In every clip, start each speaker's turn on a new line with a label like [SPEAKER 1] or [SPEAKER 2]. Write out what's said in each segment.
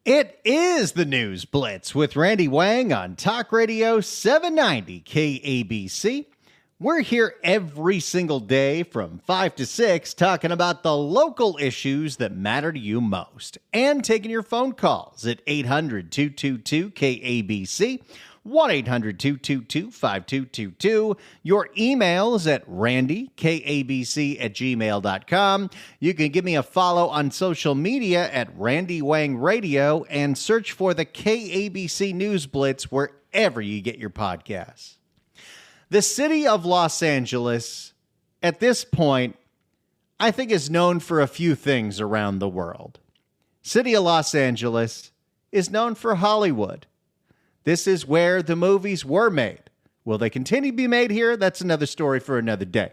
[SPEAKER 1] It is the News Blitz with Randy Wang on Talk Radio 790 KABC. We're here every single day from 5 to 6 talking about the local issues that matter to you most and taking your phone calls at 800-222-KABC, 1-800-222-5222. Your emails at randykabc@gmail.com. You can give me a follow on social media at Randy Wang Radio and search for the KABC News Blitz wherever you get your podcasts. The city of Los Angeles, at this point, I think is known for a few things around the world. City of Los Angeles is known for Hollywood. This is where the movies were made. Will they continue to be made here? That's another story for another day.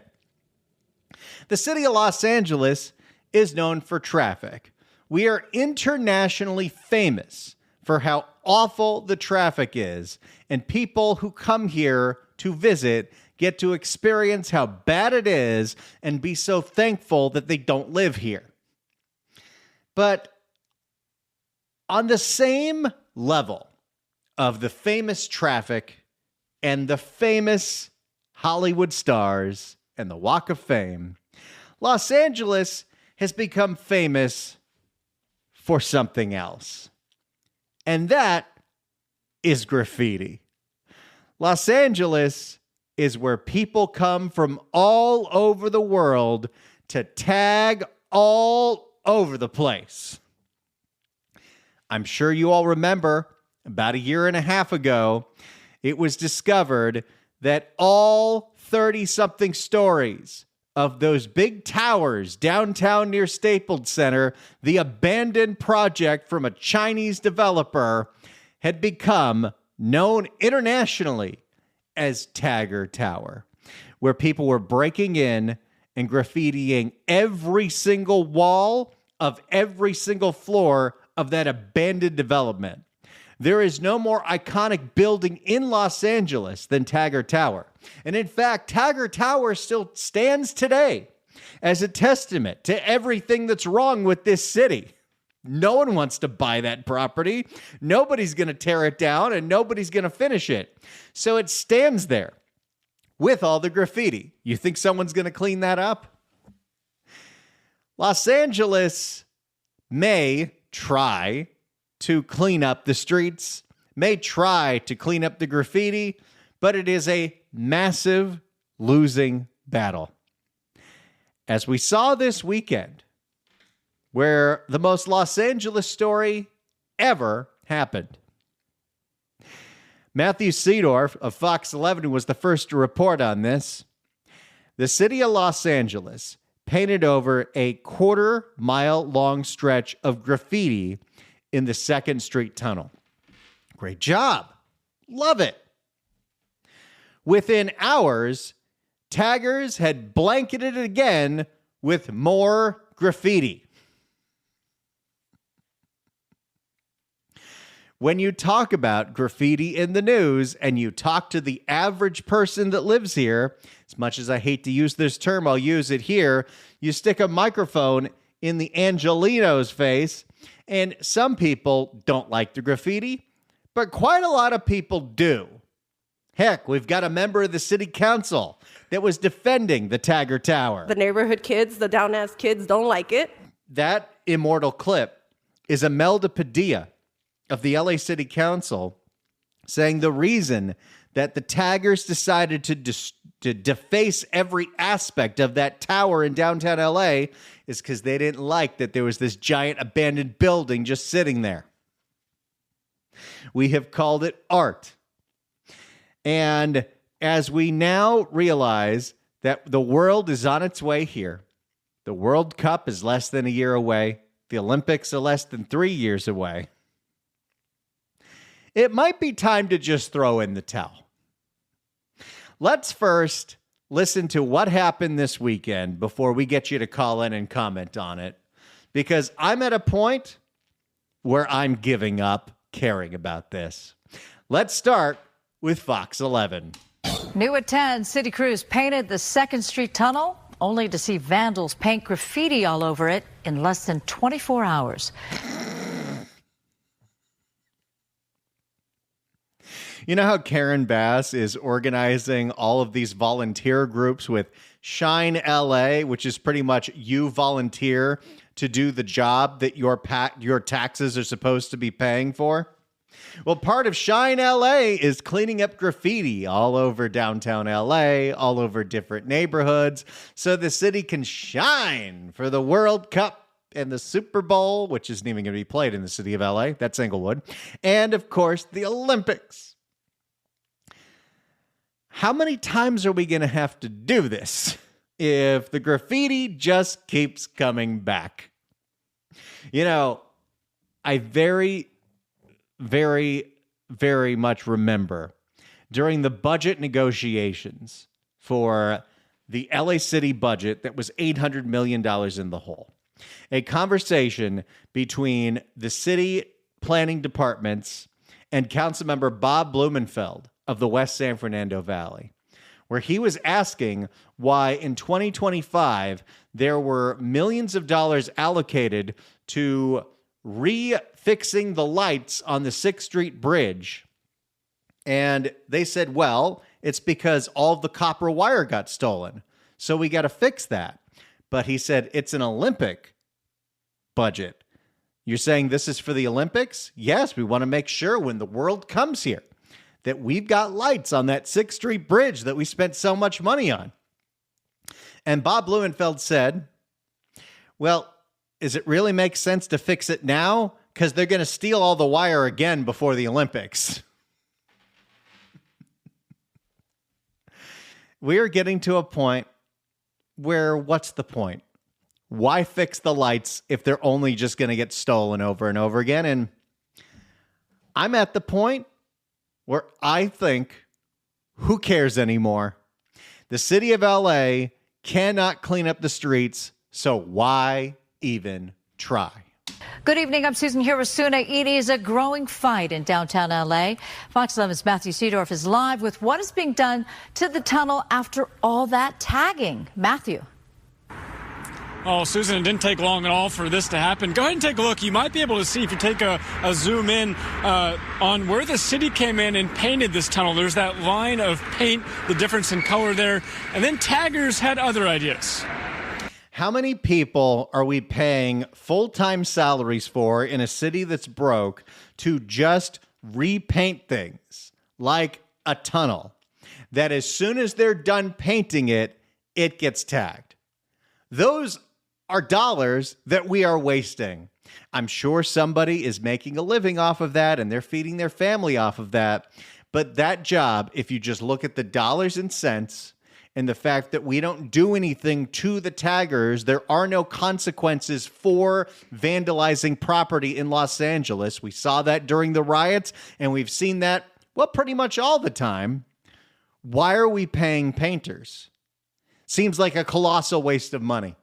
[SPEAKER 1] The city of Los Angeles is known for traffic. We are internationally famous for how awful the traffic is, and people who come here to visit get to experience how bad it is and be so thankful that they don't live here. But on the same level of the famous traffic and the famous Hollywood stars and the Walk of Fame, Los Angeles has become famous for something else. And that is graffiti. Los Angeles is where people come from all over the world to tag all over the place. I'm sure you all remember about a year and a half ago, it was discovered that all 30-something stories of those big towers downtown near Staples Center, the abandoned project from a Chinese developer, had become known internationally as Tagger Tower, where people were breaking in and graffitiing every single wall of every single floor of that abandoned development. There is no more iconic building in Los Angeles than Tagger Tower. And in fact, Tagger Tower still stands today as a testament to everything that's wrong with this city. No one wants to buy that property. Nobody's going to tear it down, and nobody's going to finish it. So it stands there with all the graffiti. You think someone's going to clean that up? Los Angeles may try to clean up the streets, may try to clean up the graffiti, but it is a massive losing battle. As we saw this weekend, where the most Los Angeles story ever happened. Matthew Seedorf of Fox 11 was the first to report on this. The city of Los Angeles painted over a quarter-mile-long stretch of graffiti in the 2nd Street Tunnel. Great job. Love it. Within hours, taggers had blanketed it again with more graffiti. When you talk about graffiti in the news and you talk to the average person that lives here, as much as I hate to use this term, I'll use it here. You stick a microphone in the Angelino's face, and some people don't like the graffiti, but quite a lot of people do. Heck, we've got a member of the city council that was defending the Tagger Tower.
[SPEAKER 2] The neighborhood kids, the down-ass kids don't like it.
[SPEAKER 1] That immortal clip is Imelda Padilla of the LA City Council saying the reason that the taggers decided to deface every aspect of that tower in downtown LA is because they didn't like that there was this giant abandoned building just sitting there. We have called it art. And as we now realize that the world is on its way here, the World Cup is less than a year away, the Olympics are less than 3 years away, it might be time to just throw in the towel. Let's first listen to what happened this weekend before we get you to call in and comment on it, because I'm at a point where I'm giving up caring about this. Let's start with Fox 11.
[SPEAKER 3] New at 10, city crews painted the 2nd Street Tunnel, only to see vandals paint graffiti all over it in less than 24 hours.
[SPEAKER 1] You know how Karen Bass is organizing all of these volunteer groups with Shine LA, which is pretty much you volunteer to do the job that your taxes are supposed to be paying for? Well, part of Shine LA is cleaning up graffiti all over downtown LA, all over different neighborhoods, so the city can shine for the World Cup and the Super Bowl, which isn't even going to be played in the city of LA. That's Inglewood. And, of course, the Olympics. How many times are we going to have to do this if the graffiti just keeps coming back? You know, I very much remember during the budget negotiations for the LA City budget that was $800 million in the hole, a conversation between the city planning departments and Councilmember Bob Blumenfeld of the West San Fernando Valley, where he was asking why in 2025 there were millions of dollars allocated to refixing the lights on the 6th Street Bridge. And they said, well, it's because all the copper wire got stolen, so we got to fix that. But he said, it's an Olympic budget. You're saying this is for the Olympics? Yes, we want to make sure when the world comes here that we've got lights on that 6th Street Bridge that we spent so much money on. And Bob Blumenfeld said, well, does it really make sense to fix it now? Because they're going to steal all the wire again before the Olympics. We are getting to a point where what's the point? Why fix the lights if they're only just going to get stolen over and over again? And I'm at the point where I think, who cares anymore? The city of LA cannot clean up the streets, so why even try?
[SPEAKER 3] Good evening. I'm Susan Hirosuna. It is a growing fight in downtown LA. Fox 11's Matthew Seedorf is live with what is being done to the tunnel after all that tagging. Matthew.
[SPEAKER 4] Oh, Susan, it didn't take long at all for this to happen. Go ahead and take a look. You might be able to see if you take a zoom in on where the city came in and painted this tunnel. There's that line of paint, the difference in color there. And then taggers had other ideas.
[SPEAKER 1] How many people are we paying full-time salaries for in a city that's broke to just repaint things like a tunnel that as soon as they're done painting it, it gets tagged? Those are dollars that we are wasting. I'm sure somebody is making a living off of that and they're feeding their family off of that. But that job, if you just look at the dollars and cents and the fact that we don't do anything to the taggers, there are no consequences for vandalizing property in Los Angeles. We saw that during the riots and we've seen that, well, pretty much all the time. Why are we paying painters? Seems like a colossal waste of money.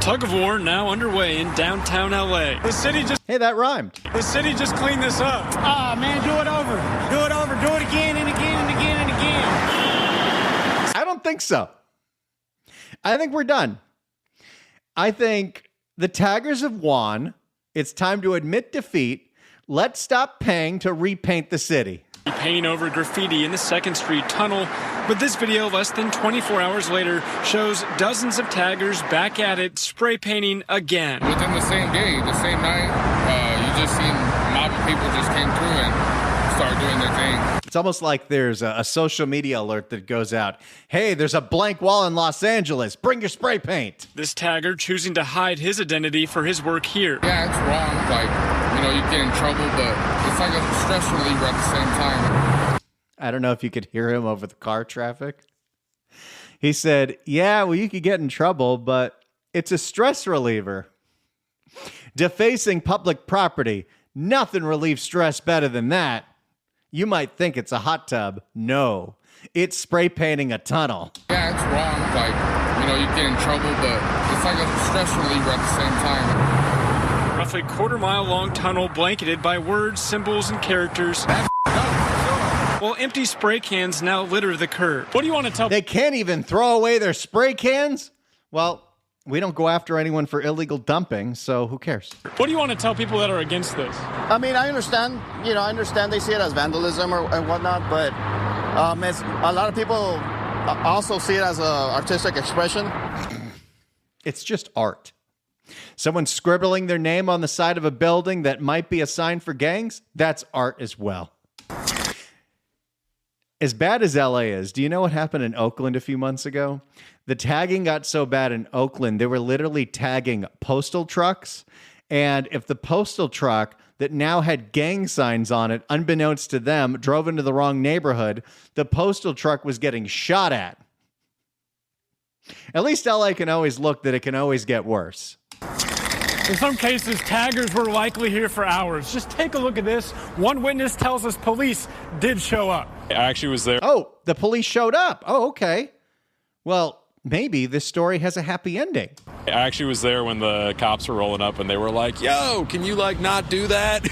[SPEAKER 4] Tug of war now underway in downtown LA.
[SPEAKER 1] Hey, that rhymed.
[SPEAKER 4] The city just cleaned this up.
[SPEAKER 5] Ah, man, do it over. Do it over. Do it again and again and again and again.
[SPEAKER 1] I don't think so. I think we're done. I think the taggers have won. It's time to admit defeat. Let's stop paying to repaint the city.
[SPEAKER 4] Painting over graffiti in the 2nd Street tunnel. But this video, less than 24 hours later, shows dozens of taggers back at it, spray painting again.
[SPEAKER 6] Within the same day, the same night, you just seen a mob of people just came through and started doing their thing.
[SPEAKER 1] It's almost like there's a social media alert that goes out. Hey, there's a blank wall in Los Angeles. Bring your spray paint.
[SPEAKER 4] This tagger choosing to hide his identity for his work here.
[SPEAKER 6] Yeah, it's wrong. Like, you know, you get in trouble, but it's like a stress reliever at the same time.
[SPEAKER 1] I don't know if you could hear him over the car traffic. He said, yeah, well, you could get in trouble, but it's a stress reliever. Defacing public property. Nothing relieves stress better than that. You might think it's a hot tub. No, it's spray painting a tunnel.
[SPEAKER 6] Yeah, it's wrong. Like, you know, you get in trouble, but it's like a stress reliever at the same time.
[SPEAKER 4] Roughly quarter-mile long tunnel blanketed by words, symbols, and characters. Well, empty spray cans now litter the curb. What do you want to tell?
[SPEAKER 1] They can't even throw away their spray cans? Well, We don't go after anyone for illegal dumping, so who cares?
[SPEAKER 4] What do you want to tell people that are against this?
[SPEAKER 7] I mean, I understand. I understand they see it as vandalism and whatnot, but it's, a lot of people also see it as an artistic expression.
[SPEAKER 1] It's just art. Someone scribbling their name on the side of a building that might be a sign for gangs, that's art as well. As bad as LA is, do you know what happened in Oakland a few months ago? The tagging got so bad in Oakland, they were literally tagging postal trucks. And if the postal truck that now had gang signs on it, unbeknownst to them, drove into the wrong neighborhood, the postal truck was getting shot at. At least LA can always look that it can always get worse.
[SPEAKER 4] In some cases, taggers were likely here for hours. Just take a look at this. One witness tells us police did show up.
[SPEAKER 8] I actually was there.
[SPEAKER 1] Oh, the police showed up. Oh, okay. Well, maybe this story has a happy ending.
[SPEAKER 8] I actually was there when the cops were rolling up and they were like, yo, can you not do that?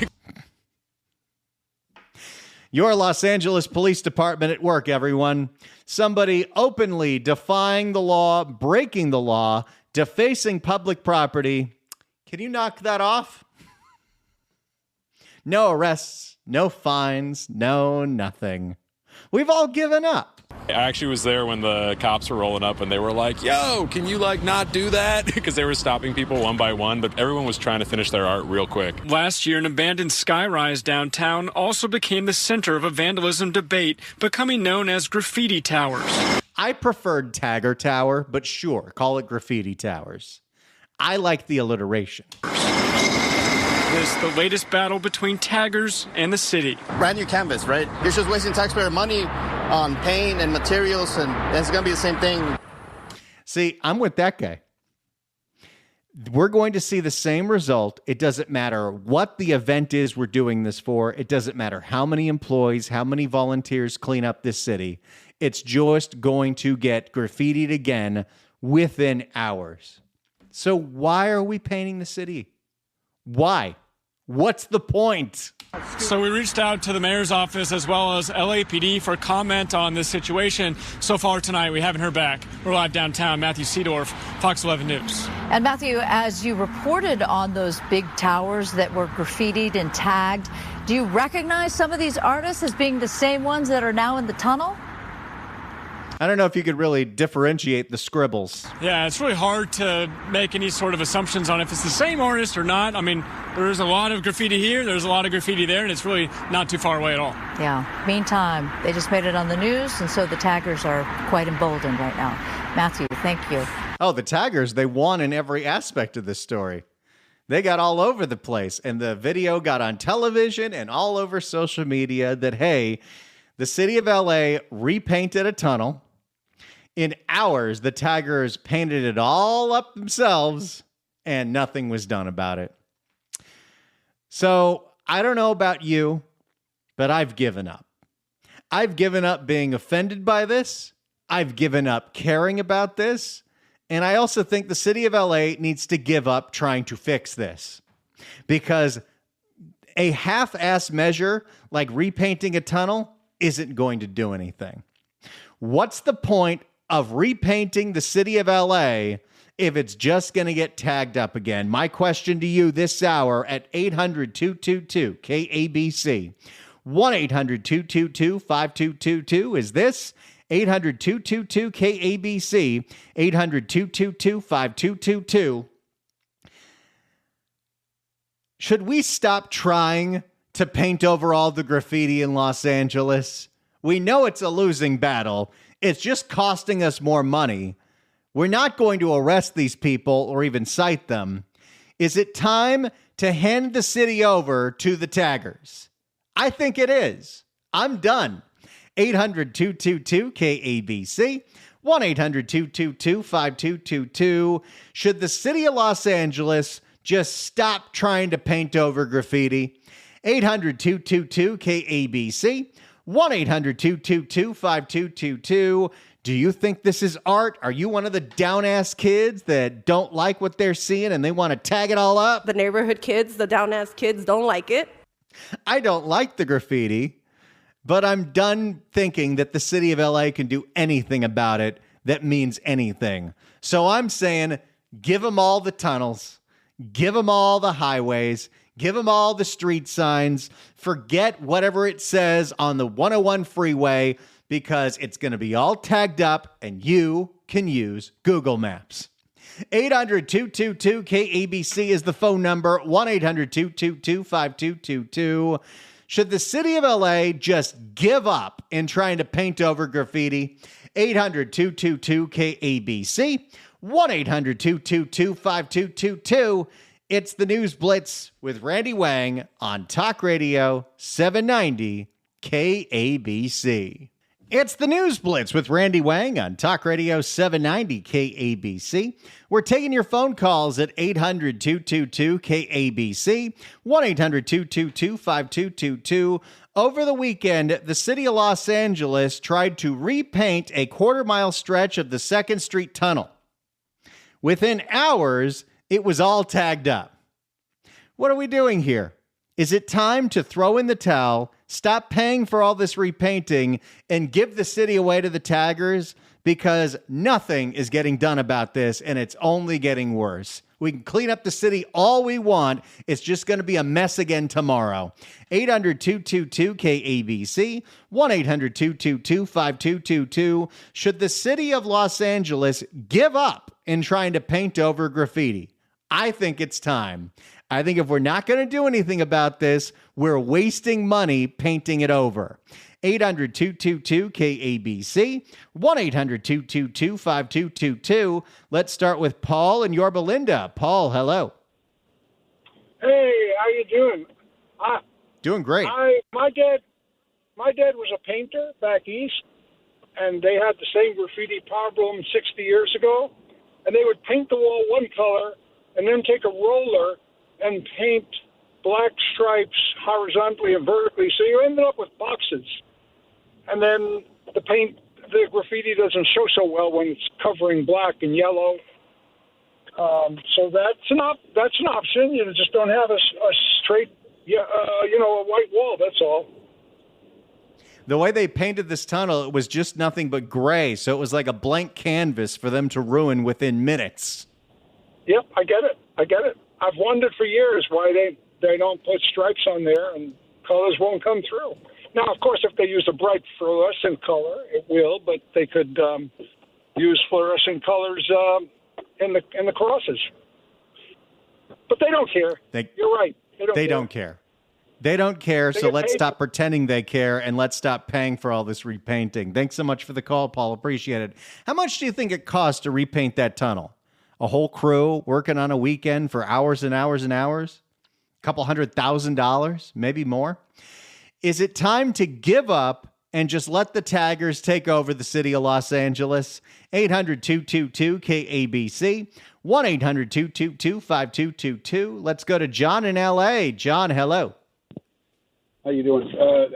[SPEAKER 1] Your Los Angeles Police Department at work, everyone. Somebody openly defying the law, breaking the law, defacing public property. Can you knock that off? No arrests, no fines, no nothing. We've all given up.
[SPEAKER 8] I actually was there when the cops were rolling up and they were like, yo, can you not do that? Because they were stopping people one by one, but everyone was trying to finish their art real quick.
[SPEAKER 4] Last year, an abandoned skyrise downtown also became the center of a vandalism debate, becoming known as graffiti towers.
[SPEAKER 1] I preferred Tagger Tower, but sure, call it graffiti towers. I like the alliteration.
[SPEAKER 4] This is the latest battle between taggers and the city.
[SPEAKER 7] Brand new canvas, right? You're just wasting taxpayer money on paint and materials, and it's going to be the same thing.
[SPEAKER 1] See, I'm with that guy. We're going to see the same result. It doesn't matter what the event is we're doing this for. It doesn't matter how many employees, how many volunteers clean up this city. It's just going to get graffitied again within hours. So why are we painting the city? Why? What's the point?
[SPEAKER 4] So we reached out to the mayor's office as well as LAPD for comment on this situation. So far tonight, we haven't heard back. We're live downtown. Matthew Seedorf, Fox 11 News.
[SPEAKER 3] And Matthew, as you reported on those big towers that were graffitied and tagged, do you recognize some of these artists as being the same ones that are now in the tunnel?
[SPEAKER 1] I don't know if you could really differentiate the scribbles.
[SPEAKER 4] Yeah, it's really hard to make any sort of assumptions on if it's the same artist or not. I mean, there's a lot of graffiti here, there's a lot of graffiti there, and it's really not too far away at all.
[SPEAKER 3] Yeah. Meantime, they just made it on the news, and so the taggers are quite emboldened right now. Matthew, thank you.
[SPEAKER 1] Oh, the taggers, they won in every aspect of this story. They got all over the place, and the video got on television and all over social media that, hey, the city of LA repainted a tunnel. In hours, the taggers painted it all up themselves, and nothing was done about it. So I don't know about you, but I've given up. I've given up being offended by this. I've given up caring about this. And I also think the city of LA needs to give up trying to fix this. Because a half-ass measure like repainting a tunnel isn't going to do anything. What's the point of repainting the city of LA if it's just going to get tagged up again? My question to you this hour at 800-222-KABC. 1-800-222-5222 is this. 800-222-KABC. 800-222-5222. Should we stop trying to paint over all the graffiti in Los Angeles? We know it's a losing battle. It's just costing us more money. We're not going to arrest these people or even cite them. Is it time to hand the city over to the taggers? I think it is. I'm done. 800-222-KABC. 1-800-222-5222. Should the city of Los Angeles just stop trying to paint over graffiti? 800-222-KABC. 1-800-222-5222. Do you think this is art? Are you one of the down-ass kids that don't like what they're seeing and they want to tag it all up?
[SPEAKER 2] The neighborhood kids, the down-ass kids don't like it.
[SPEAKER 1] I don't like the graffiti, but I'm done thinking that the city of LA can do anything about it that means anything. So I'm saying Give them all the tunnels. Give them all the highways. Give them all the street signs. Forget whatever it says on the 101 freeway because it's going to be all tagged up and you can use Google Maps. 800-222-KABC is the phone number. 1-800-222-5222. Should the city of LA just give up in trying to paint over graffiti? 800-222-KABC. 1-800-222-5222. It's the News Blitz with Randy Wang on Talk Radio 790 KABC. It's the News Blitz with Randy Wang on Talk Radio 790 KABC. We're taking your phone calls at 800-222-KABC, 1-800-222-5222. Over the weekend, the city of Los Angeles tried to repaint a quarter-mile stretch of the 2nd Street Tunnel. Within hours, it was all tagged up. What are we doing here? Is it time to throw in the towel, stop paying for all this repainting, and give the city away to the taggers? Because nothing is getting done about this, and it's only getting worse. We can clean up the city all we want. It's just going to be a mess again tomorrow. 800-222-KABC, 1-800-222-5222. Should the city of Los Angeles give up in trying to paint over graffiti? I think it's time. I think if we're not going to do anything about this, we're wasting money painting it over. 800-222-KABC, 1-800-222-5222. Let's start with Paul in Yorba Linda. Paul, hello.
[SPEAKER 9] Hey, how you doing?
[SPEAKER 1] Doing great.
[SPEAKER 9] My dad was a painter back east, and they had the same graffiti problem 60 years ago. And they would paint the wall one color and then take a roller and paint black stripes horizontally and vertically. So you ended up with boxes. And then the graffiti doesn't show so well when it's covering black and yellow. So that's an option. You just don't have a straight, a white wall. That's all.
[SPEAKER 1] The way they painted this tunnel, it was just nothing but gray. So it was like a blank canvas for them to ruin within minutes.
[SPEAKER 9] Yep, I get it. I've wondered for years why they don't put stripes on there and colors won't come through. Now, of course, if they use a bright fluorescent color, it will, but they could use fluorescent colors in the crosses. But they don't care. You're right.
[SPEAKER 1] They don't care. They don't care, so let's stop pretending they care and let's stop paying for all this repainting. Thanks so much for the call, Paul. Appreciate it. How much do you think it costs to repaint that tunnel? A whole crew working on a weekend for hours and hours and hours? A couple $100,000, maybe more? Is it time to give up and just let the taggers take over the city of Los Angeles? 800-222-KABC, 1-800-222-5222. Let's go to John in L.A. John, hello.
[SPEAKER 10] How you doing?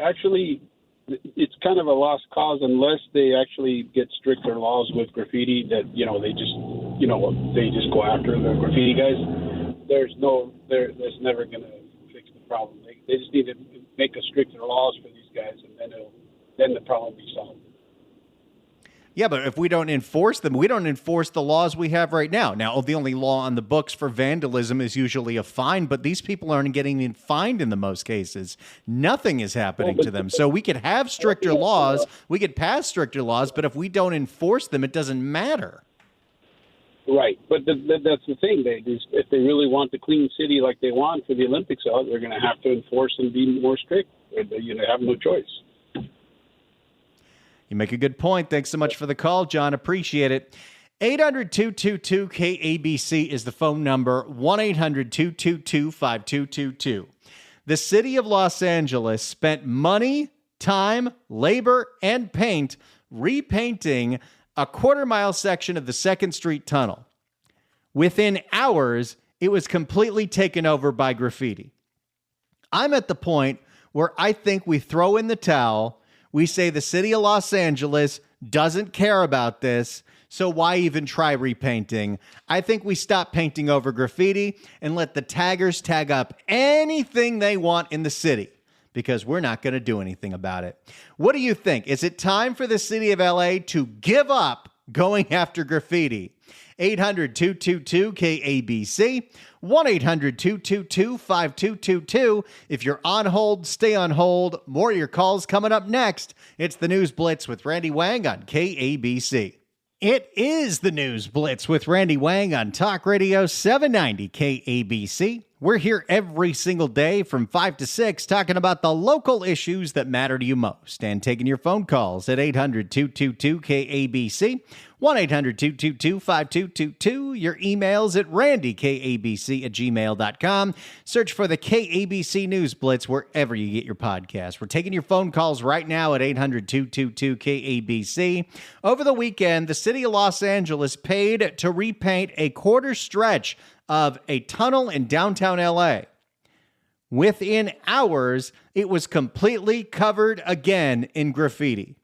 [SPEAKER 10] Actually, it's kind of a lost cause unless they actually get stricter laws with graffiti that, they just go after the graffiti guys. There's never going to fix the problem. They just need to make a stricter laws for these guys, and then the problem will be solved.
[SPEAKER 1] Yeah, but if we don't enforce them, we don't enforce the laws we have right now. Now, the only law on the books for vandalism is usually a fine, but these people aren't getting fined in the most cases. Nothing is happening to them. So we could have stricter laws, we could pass stricter laws, but if we don't enforce them, it doesn't matter.
[SPEAKER 10] Right, but that's the thing. If they really want the clean city like they want for the Olympics, they're going to have to enforce and be more strict. They have no choice.
[SPEAKER 1] You make a good point. Thanks so much for the call, John. Appreciate it. 800-222-KABC is the phone number, 1-800-222-5222. The city of Los Angeles spent money, time, labor, and paint repainting a quarter-mile section of the 2nd Street Tunnel. Within hours, it was completely taken over by graffiti. I'm at the point where I think we throw in the towel. We say the city of Los Angeles doesn't care about this, so why even try repainting? I think we stop painting over graffiti and let the taggers tag up anything they want in the city, because we're not going to do anything about it. What do you think? Is it time for the city of LA to give up going after graffiti? 800-222-KABC, 1-800-222-5222. If you're on hold, stay on hold. More of your calls coming up next. It's the News Blitz with Randy Wang on KABC. It is the News Blitz with Randy Wang on Talk Radio 790 KABC. We're here every single day from 5 to 6 talking about the local issues that matter to you most and taking your phone calls at 800-222-KABC, 1-800-222-5222. Your emails at randykabc@gmail.com. Search for the KABC News Blitz wherever you get your podcasts. We're taking your phone calls right now at 800-222-KABC. Over the weekend, the city of Los Angeles paid to repaint a quarter stretch of a tunnel in downtown LA. Within hours, it was completely covered again in graffiti.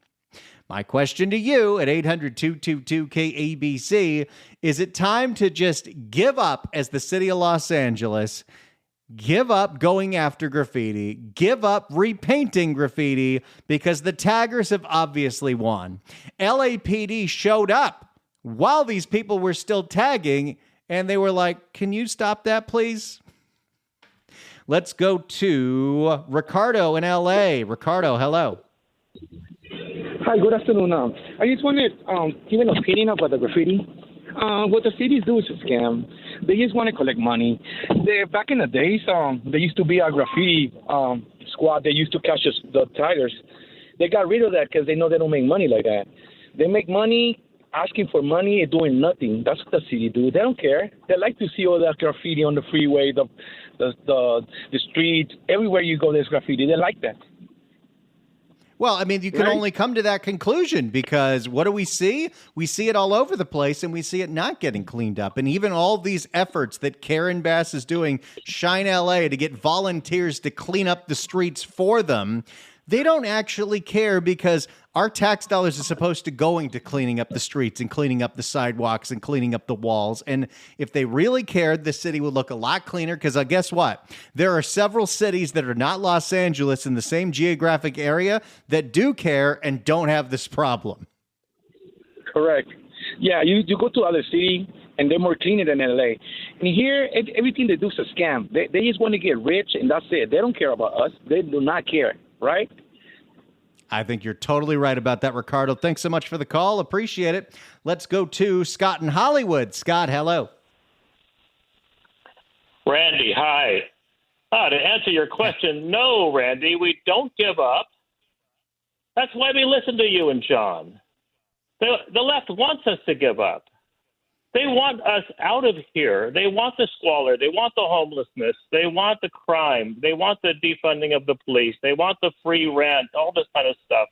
[SPEAKER 1] My question to you at 800-222-KABC, is it time to just give up as the city of Los Angeles, give up going after graffiti, give up repainting graffiti because the taggers have obviously won? LAPD showed up while these people were still tagging, and they were like, can you stop that, please? Let's go to Ricardo in L.A. Ricardo, hello.
[SPEAKER 11] Hi, good afternoon. I just wanted to give an opinion about the graffiti. What the cities do is a scam. They just want to collect money. Back in the days, there used to be a graffiti squad that used to catch the tigers. They got rid of that because they know they don't make money like that. They make money asking for money and doing nothing. That's what the city do. They don't care. They like to see all that graffiti on the freeway, the street. Everywhere you go, there's graffiti. They like that.
[SPEAKER 1] Well, I mean, you can only come to that conclusion because what do we see? We see it all over the place, and we see it not getting cleaned up. And even all these efforts that Karen Bass is doing, Shine LA, to get volunteers to clean up the streets for them, they don't actually care because our tax dollars are supposed to go into cleaning up the streets and cleaning up the sidewalks and cleaning up the walls. And if they really cared, the city would look a lot cleaner because guess what? There are several cities that are not Los Angeles in the same geographic area that do care and don't have this problem.
[SPEAKER 11] Correct. Yeah, you go to other cities and they're more cleaner than LA. And here, everything they do is a scam. They just want to get rich and that's it. They don't care about us. They do not care, right?
[SPEAKER 1] I think you're totally right about that, Ricardo. Thanks so much for the call. Appreciate it. Let's go to Scott in Hollywood. Scott, hello.
[SPEAKER 12] Randy, hi. To answer your question, no, Randy, we don't give up. That's why we listen to you and John. The left wants us to give up. They want us out of here. They want the squalor. They want the homelessness. They want the crime. They want the defunding of the police. They want the free rent, all this kind of stuff.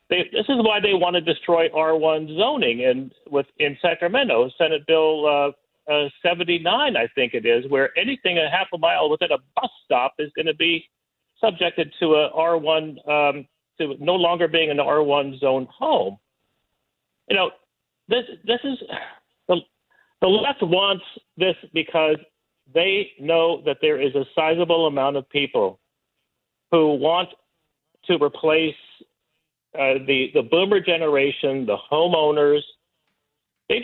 [SPEAKER 12] This is why they want to destroy R1 zoning in Sacramento, Senate Bill 79, I think it is, where anything a half a mile within a bus stop is going to be subjected to a R1, to no longer being an R1 zone home. You know, this is... The left wants this because they know that there is a sizable amount of people who want to replace the boomer generation, the homeowners. They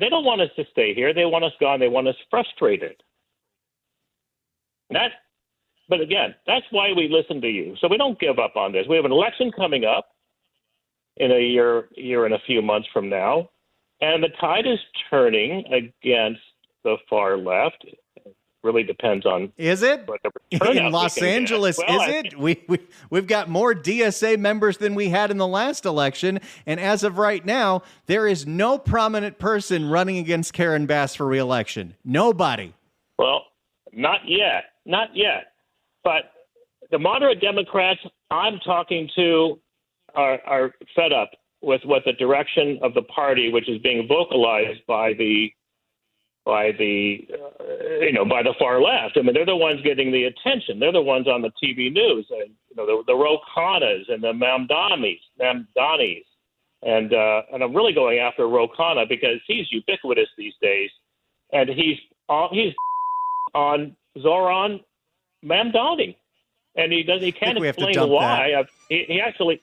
[SPEAKER 12] don't want us to stay here. They want us gone. They want us frustrated. But again, that's why we listen to you. So we don't give up on this. We have an election coming up in a year and a few months from now. And the tide is turning against the far left. It really depends on...
[SPEAKER 1] Is it? In Los Angeles, is it? We've got more DSA members than we had in the last election. And as of right now, there is no prominent person running against Karen Bass for re-election. Nobody.
[SPEAKER 12] Well, not yet. Not yet. But the moderate Democrats I'm talking to are fed up with what the direction of the party, which is being vocalized by the far left. I mean, they're the ones getting the attention. They're the ones on the TV news, and the Ro Khannas and the Mamdanis, and I'm really going after Ro Khanna because he's ubiquitous these days, and he's on Zoran Mamdani, and he can't explain why. He actually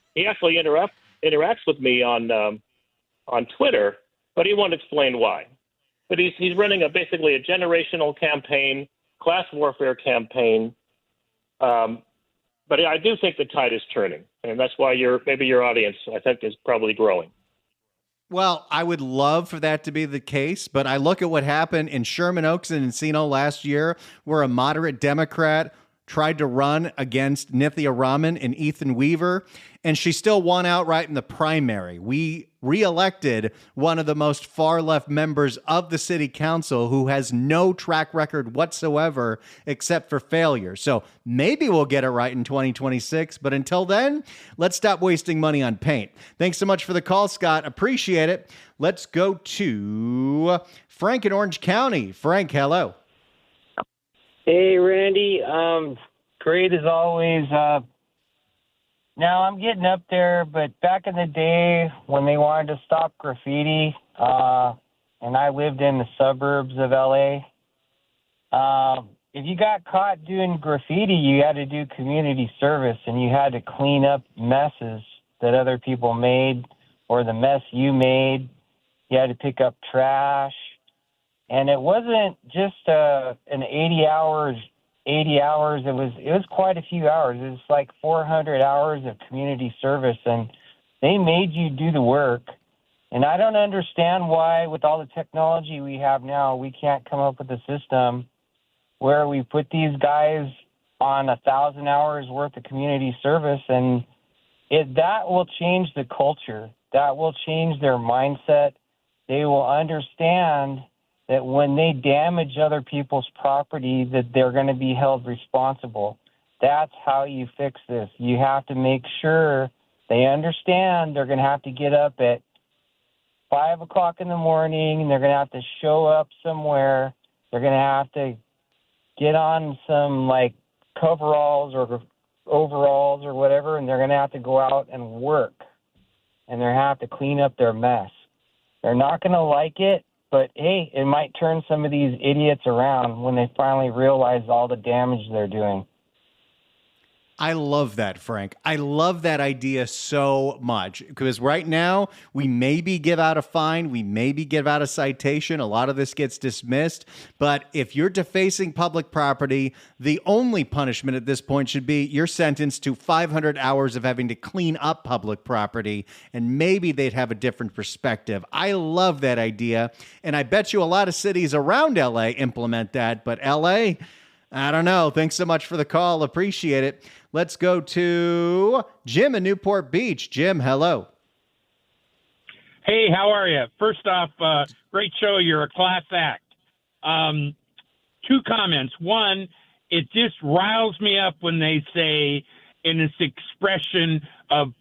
[SPEAKER 12] interacts with me on Twitter, but he won't explain why. But he's running basically a generational campaign, class warfare campaign. But I do think the tide is turning, and that's why maybe your audience, I think, is probably growing.
[SPEAKER 1] Well, I would love for that to be the case, but I look at what happened in Sherman Oaks and Encino last year, where a moderate Democrat tried to run against Nithya Raman and Ethan Weaver, and she still won outright in the primary. We reelected one of the most far-left members of the city council who has no track record whatsoever except for failure. So maybe we'll get it right in 2026, but until then, let's stop wasting money on paint. Thanks so much for the call, Scott. Appreciate it. Let's go to Frank in Orange County. Frank, hello.
[SPEAKER 13] Hey, Randy. Great as always. Now I'm getting up there, but back in the day when they wanted to stop graffiti, and I lived in the suburbs of LA, if you got caught doing graffiti, you had to do community service, and you had to clean up messes that other people made or the mess you made. You had to pick up trash. And it wasn't just an 80 hours. It was quite a few hours. It was like 400 hours of community service, and they made you do the work. And I don't understand why, with all the technology we have now, we can't come up with a system where we put these guys on 1,000 hours worth of community service, and that will change the culture. That will change their mindset. They will understand that when they damage other people's property, that they're going to be held responsible. That's how you fix this. You have to make sure they understand they're going to have to get up at 5 o'clock in the morning, and they're going to have to show up somewhere. They're going to have to get on some, like, coveralls or overalls or whatever, and they're going to have to go out and work, and they're going to have to clean up their mess. They're not going to like it, but, hey, it might turn some of these idiots around when they finally realize all the damage they're doing.
[SPEAKER 1] I love that, Frank. I love that idea so much because right now we maybe give out a fine. We maybe give out a citation. A lot of this gets dismissed. But if you're defacing public property, the only punishment at this point should be you're sentenced to 500 hours of having to clean up public property. And maybe they'd have a different perspective. I love that idea. And I bet you a lot of cities around LA implement that. But LA, I don't know. Thanks so much for the call. Appreciate it. Let's go to Jim in Newport Beach. Jim, hello.
[SPEAKER 14] Hey, how are you? First off, great show. You're a class act. 2 comments. One, it just riles me up when they say in this expression of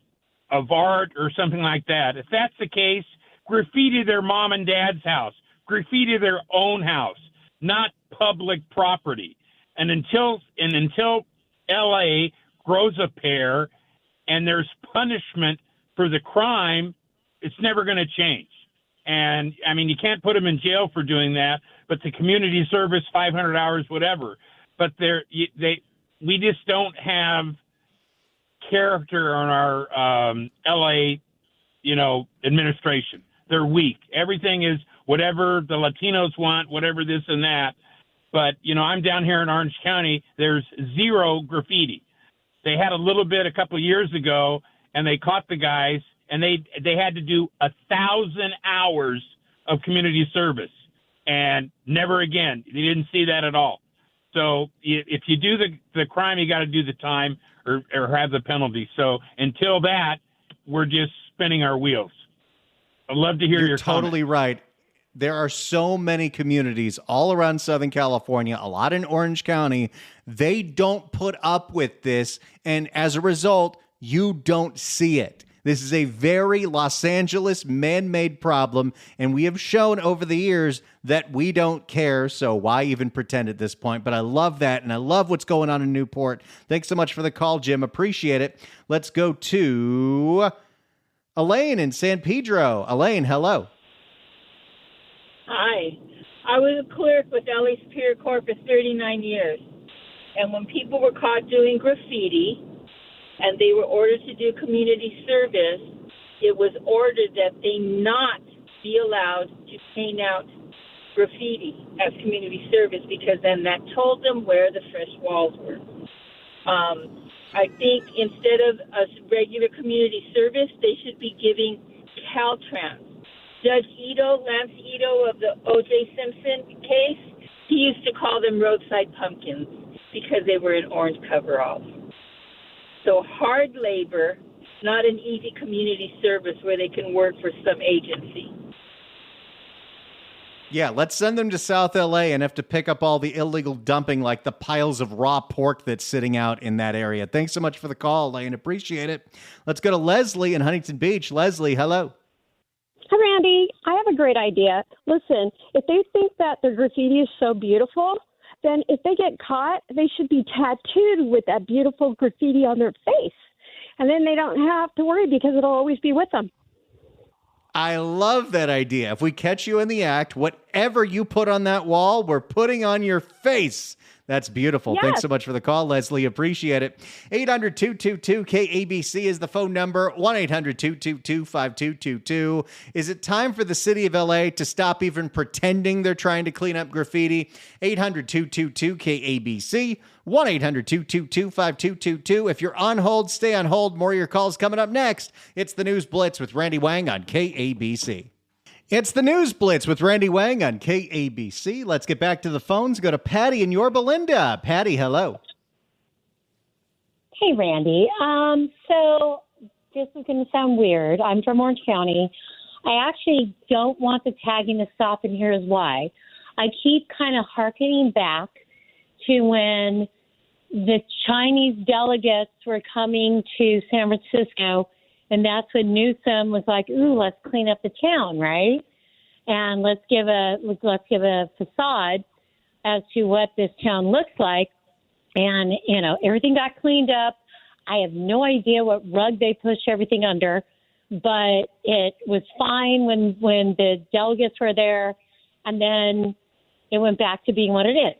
[SPEAKER 14] art or something like that. If that's the case, graffiti their mom and dad's house, graffiti their own house, not public property. And until LA grows a pair and there's punishment for the crime, it's never going to change. And I mean, you can't put them in jail for doing that, but the community service, 500 hours, whatever. But we just don't have character on our LA, administration. They're weak. Everything is whatever the Latinos want, whatever this and that. But, I'm down here in Orange County. There's zero graffiti. They had a little bit a couple of years ago, and they caught the guys, and they had to do 1,000 hours of community service, and never again. They didn't see that at all. So if you do the crime, you got to do the time or have the penalty. So until that, we're just spinning our wheels. I'd love to hear your
[SPEAKER 1] totally
[SPEAKER 14] comment.
[SPEAKER 1] Right. There are so many communities all around Southern California, a lot in Orange County. They don't put up with this. And as a result, you don't see it. This is a very Los Angeles man-made problem. And we have shown over the years that we don't care. So why even pretend at this point? But I love that. And I love what's going on in Newport. Thanks so much for the call, Jim. Appreciate it. Let's go to Elaine in San Pedro. Elaine, hello.
[SPEAKER 15] Hi. I was a clerk with LA Superior Court for 39 years. And when people were caught doing graffiti and they were ordered to do community service, it was ordered that they not be allowed to paint out graffiti as community service because then that told them where the fresh walls were. I think instead of a regular community service, they should be giving Caltrans. Judge Lance Ito of the O.J. Simpson case, he used to call them roadside pumpkins because they were in orange coveralls. So hard labor, not an easy community service where they can work for some agency.
[SPEAKER 1] Yeah, let's send them to South LA and have to pick up all the illegal dumping like the piles of raw pork that's sitting out in that area. Thanks so much for the call, Lane. Appreciate it. Let's go to Leslie in Huntington Beach. Leslie, hello.
[SPEAKER 16] Hi, Randy. I have a great idea. Listen, if they think that the graffiti is so beautiful, then if they get caught, they should be tattooed with that beautiful graffiti on their face. And then they don't have to worry because it'll always be with them.
[SPEAKER 1] I love that idea. If we catch you in the act, whatever you put on that wall, we're putting on your face. That's beautiful.
[SPEAKER 16] Yes.
[SPEAKER 1] Thanks so much for the call, Leslie. Appreciate it. 800-222-KABC is the phone number. 1-800-222-5222. Is it time for the city of LA to stop even pretending they're trying to clean up graffiti? 800-222-KABC. 1-800-222-5222. If you're on hold, stay on hold. More of your calls coming up next. It's the News Blitz with Randy Wang on KABC. It's the News Blitz with Randy Wang on KABC. Let's get back to the phones. Go to Patty in Yorba Linda. Patty, hello.
[SPEAKER 17] Hey, Randy. So this is going to sound weird. I'm from Orange County. I actually don't want the tagging to stop, and here's why. I keep kind of hearkening back to when the Chinese delegates were coming to San Francisco, and that's when Newsom was like, "Ooh, let's clean up the town, right? And let's give a facade as to what this town looks like." And everything got cleaned up. I have no idea what rug they pushed everything under, but it was fine when the delegates were there, and then it went back to being what it is.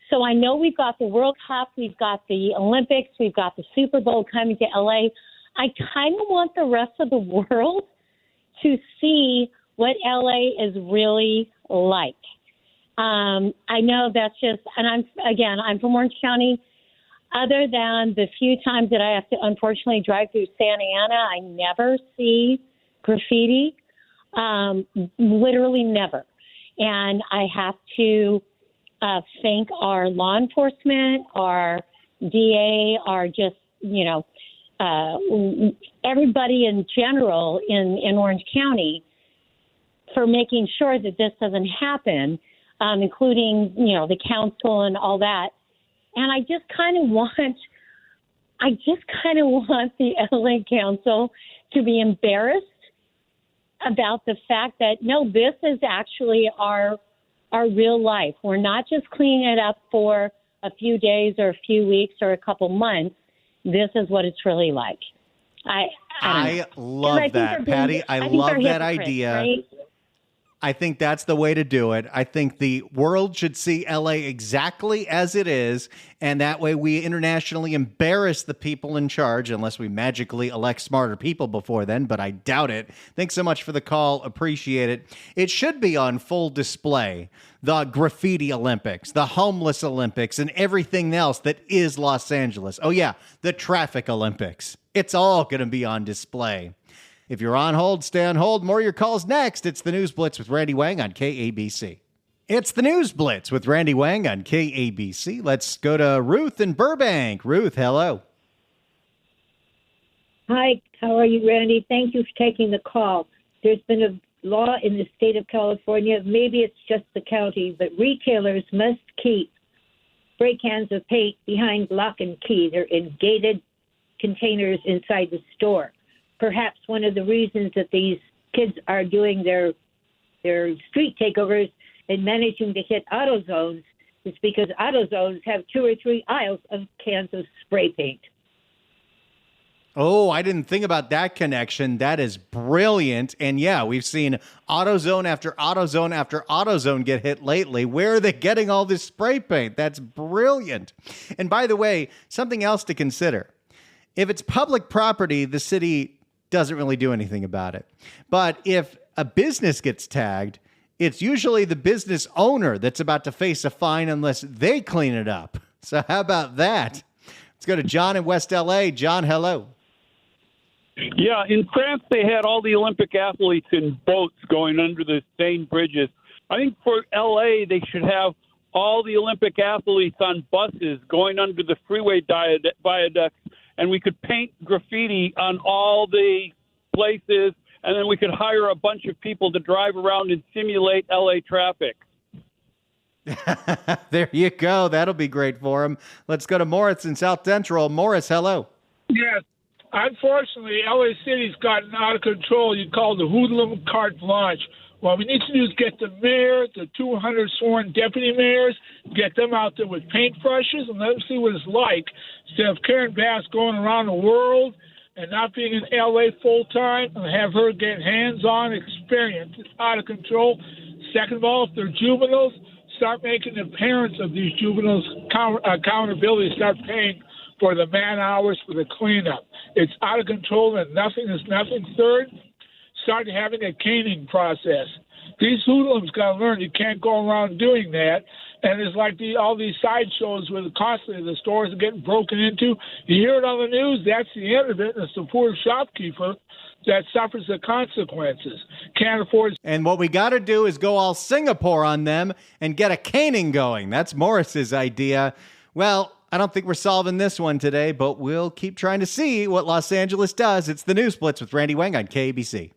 [SPEAKER 17] So I know we've got the World Cup, we've got the Olympics, we've got the Super Bowl coming to LA. I kind of want the rest of the world to see what LA is really like. I know that's just, and I'm from Orange County. Other than the few times that I have to unfortunately drive through Santa Ana, I never see graffiti, literally never. And I have to thank our law enforcement, our DA, our just, everybody in general in Orange County for making sure that this doesn't happen, including, the council and all that. And I just kind of want the LA Council to be embarrassed about the fact that, no, this is actually our real life. We're not just cleaning it up for a few days or a few weeks or a couple months. This is what it's really like.
[SPEAKER 1] I love that, Patty. I love that idea.
[SPEAKER 17] Right?
[SPEAKER 1] I think that's the way to do it. I think the world should see LA exactly as it is, and that way we internationally embarrass the people in charge, unless we magically elect smarter people before then, but I doubt it. Thanks so much for the call. Appreciate it. It should be on full display. The graffiti Olympics, the homeless Olympics, and everything else that is Los Angeles. Oh yeah, the traffic Olympics. It's all going to be on display. If you're on hold, stay on hold. More of your calls next. It's the News Blitz with Randy Wang on KABC. It's the News Blitz with Randy Wang on KABC. Let's go to Ruth in Burbank. Ruth, hello.
[SPEAKER 18] Hi, how are you, Randy? Thank you for taking the call. There's been a law in the state of California, maybe it's just the county, but retailers must keep spray cans of paint behind lock and key. They're in gated containers inside the store. Perhaps one of the reasons that these kids are doing their street takeovers and managing to hit AutoZones is because AutoZones have 2 or 3 aisles of cans of spray paint.
[SPEAKER 1] Oh, I didn't think about that connection. That is brilliant. And yeah, we've seen AutoZone after AutoZone after AutoZone get hit lately. Where are they getting all this spray paint? That's brilliant. And by the way, something else to consider. If it's public property, the city doesn't really do anything about it. But if a business gets tagged, it's usually the business owner that's about to face a fine unless they clean it up. So how about that? Let's go to John in West LA. John, hello.
[SPEAKER 19] Yeah, in France, they had all the Olympic athletes in boats going under the Seine bridges. I think for LA, they should have all the Olympic athletes on buses going under the freeway viaducts, and we could paint graffiti on all the places, and then we could hire a bunch of people to drive around and simulate LA traffic.
[SPEAKER 1] There you go. That'll be great for him. Let's go to Morris in South Central. Morris, hello.
[SPEAKER 20] Yes. Unfortunately, LA City's gotten out of control. You call the hoodlum carte blanche. What we need to do is get the mayor, the 200 sworn deputy mayors, get them out there with paintbrushes and let them see what it's like. Instead of Karen Bass going around the world and not being in LA full time, and have her get hands-on experience. It's out of control. Second of all, if they're juveniles, start making the parents of these juveniles accountability, start paying for the man hours for the cleanup. It's out of control and nothing is nothing. Third, start having a caning process. These hoodlums got to learn you can't go around doing that. And it's like all these sideshows where constantly the stores are getting broken into. You hear it on the news, that's the end of it. And it's the poor shopkeeper that suffers the consequences. Can't afford.
[SPEAKER 1] And what we got to do is go all Singapore on them and get a caning going. That's Morris's idea. Well, I don't think we're solving this one today, but we'll keep trying to see what Los Angeles does. It's the News Blitz with Randy Wang on KABC.